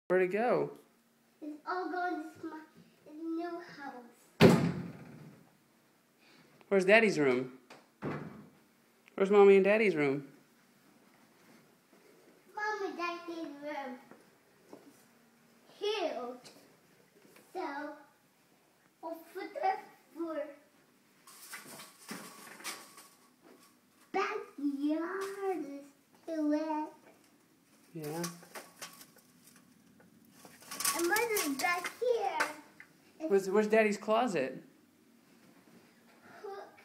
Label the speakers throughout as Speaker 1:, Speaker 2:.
Speaker 1: Where'd it go?
Speaker 2: It's all gone to my new house.
Speaker 1: Where's Daddy's room? Where's Mommy and Daddy's room?
Speaker 2: Mom and Daddy's room is huge. So, I'll put that for backyard is too wet.
Speaker 1: Yeah.
Speaker 2: And Mother's back here.
Speaker 1: Where's Daddy's closet?
Speaker 2: Look,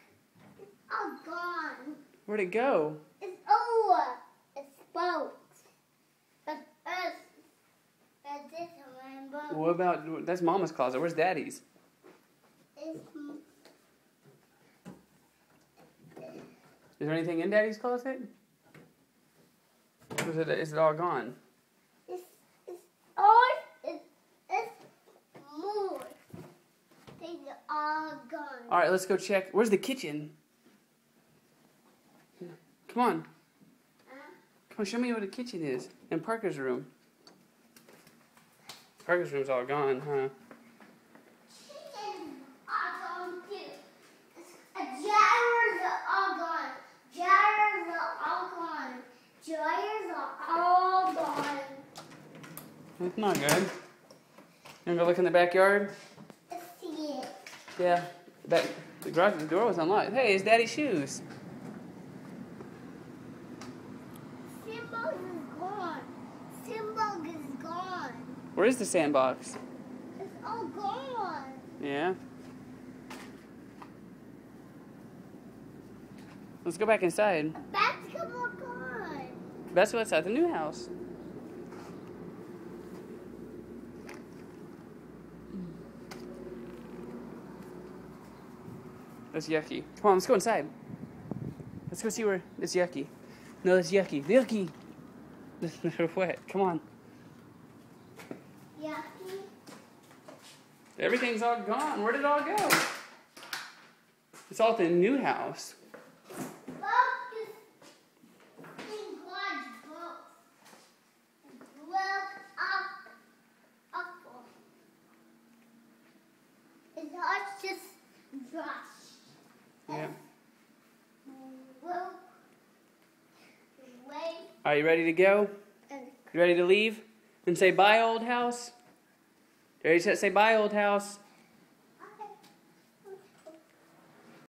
Speaker 2: it's all gone.
Speaker 1: Where'd it go?
Speaker 2: It's over. It's boat. But us. But this one boat.
Speaker 1: What about, that's Mama's closet. Where's Daddy's?
Speaker 2: It's,
Speaker 1: Is there anything in Daddy's closet? Or is it all gone?
Speaker 2: it's all, it's more. Things are all gone.
Speaker 1: All right, let's go check. Where's the kitchen? Come on. Come on, show me where the kitchen is. And Parker's room. Parker's room's all gone, huh?
Speaker 2: Chickens are gone too. Jaggers are all gone. Jaggers are all gone. Jaggers are all gone.
Speaker 1: That's not good. You wanna go look in the backyard?
Speaker 2: Let's see it.
Speaker 1: Yeah. The garage door was unlocked. Hey, it's Daddy's shoes.
Speaker 2: Symbol is gone. Symbol is gone.
Speaker 1: Where is the sandbox?
Speaker 2: It's all gone.
Speaker 1: Yeah. Let's go back inside.
Speaker 2: A basketball gone.
Speaker 1: That's what's at the new house. That's yucky. Come on, let's go inside. Let's go see where it's yucky. No, it's yucky. Yucky. They're wet. Come on.
Speaker 2: Yucky.
Speaker 1: Everything's all gone. Where did it all go? It's all at the new house.
Speaker 2: It's not just brush.
Speaker 1: Yeah.
Speaker 2: Well, wait.
Speaker 1: Are you ready to go? You ready to leave? And say bye, old house? You ready to say bye, old house?